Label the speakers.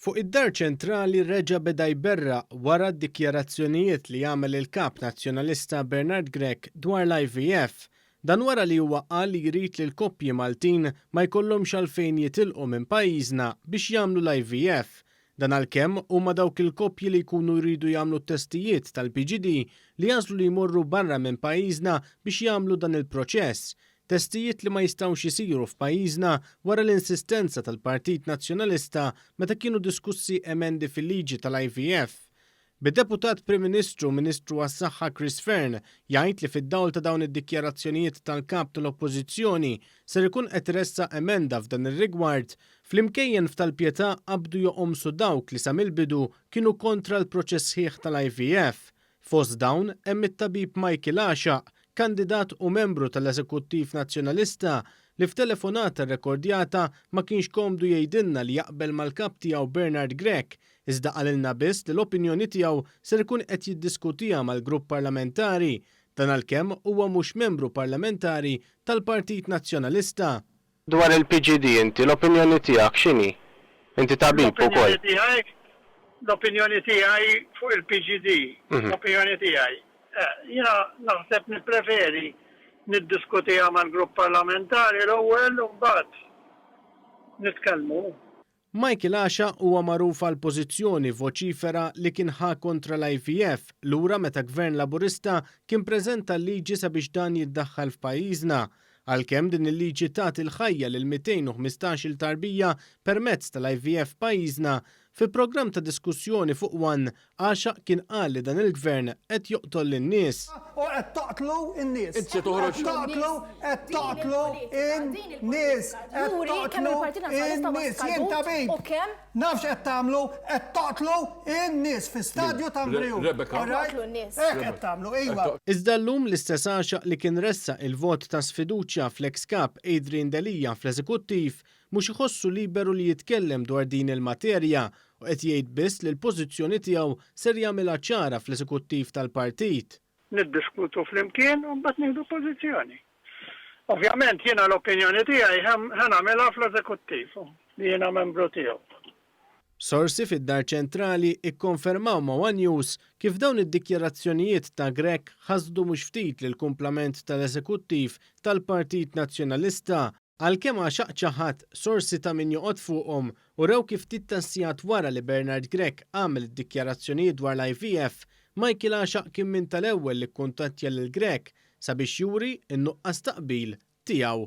Speaker 1: Fuq id-dar ċentrali reġa' beda jberra wara d-dikjarazzjonijiet li jagħmel il-kap nazzjonalista Bernard Grech dwar l-IVF. Dan wara li huwa qal li jrid li l-koppji Maltin ma jkollhomx għalfejn jitilqu minn pajjiżna biex jagħmlu l-IVF. Dan għalkemm huma dawk il-koppji li jkunu jridu jagħmlu t-testijiet tal-PGD li jażlu li jmorru barra minn pajjiżna biex jagħmlu dan il-proċess. Testijiet li ma jistgħux isiru f'pajjiżna wara l-insistenza tal-Partit Nazzjonalista meta kienu diskussi emendi fil-liġi tal-IVF. Bid-deputat Prim Ministru Ministru għas-Saħħa Chris Fearn jgħid li fid-dawl ta' dawn id-dikjarazzjonijiet tal-kap tal-Oppożizzjoni ser ikun qed iressa emenda f'dan ir-rigward fl-imkejjen f'tal-pjetà qabdu joqomsu dawk li sa mill-bidu kienu kontra l-proċess sħiħ tal-IVF. Fost dawn hemm it-tabib Michael Għaxaq, kandidat u membru tal-Eżekuttiv Nazzjonalista li f'telefonata rrekordjata ma kienx komdu jgħidilna li jaqbel mal-kap tiegħu Bernard Grech, iżda qalilna biss li l-opinjoni tiegħu ser ikun qed jiddiskutiha mal-grupp parlamentari, dan għalkemm huwa mhux membru parlamentari tal-Partit Nazzjonalista.
Speaker 2: Dwar il-PGD inti l-opinjoni tiegħek x'inhi? Inti tabib ukoll.
Speaker 3: L-opinjoni tiegħi fuq il-PGD, l-opinjoni tiegħi. Jiena naħseb nippreferi niddiskutiha mal-grupp parlamentari l-ewwel u mbagħad nitkellmu.
Speaker 1: Michael Għaxaq huwa magħruf għal pożizzjoni voċifera li kien ħa kontra l-IVF lura meta Gvern Laburista kien preżenta l-liġi sabiex dan jiddaħħal f'pajjiżna. Għalkemm din il-liġi tagħti l-ħajja lil 215 tarbija permezz tal-IVF pajjiżna, fi programm ta' diskussjoni fuq One Għaxaq kien qal li dan il-gvern qed joqtol lin-nies.
Speaker 4: U qed taqtlu n-nies. Qed taqtlu n-nies. Jien tabib. Nafx qed tagħmlu qed taqtlu n-nies fi stadju ta' Mbriju. Hekk qed tagħmlu, ejwa.
Speaker 1: Iżda llum l-istess Għaxaq li kien ressa il-vot ta' sfiduċja fl-ex-kap Adrian Delija fl-Eżekuttiv mhux iħossu liberu li jitkellem dwar din il-materja u qed jgħid biss li l-pożizzjoni tiegħu ser jagħmilha ċara fl-Eżekuttiv tal-Partit.
Speaker 3: Niddiskutu flimkien u mbagħad nieħdu pożizzjoni. Ovvjament jiena l-opinjoni tiegħi ħanagħmilha fl-Eżekuttiv li jiena membru tiegħu.
Speaker 1: Sorsi fid-Dar Ċentrali ikkonfermaw ma' One News kif dawn id-dikjarazzjonijiet ta' Grech ħasdu mhux ftit lill-kumplament tal-Eżekuttiv tal-Partit Nazzjonalista. Għalkemm Għaxaq ċaħat sorsi ta' min joqgħod fuqhom u rew kif tittassijat wara li Bernard Grech għamel id-dikjarazzjonijiet dwar l-IVF, Michael Għaxaq kien min tal-ewwel li kkuntattja lil Grech sabiex juri n-nuqqas taqbil tiegħu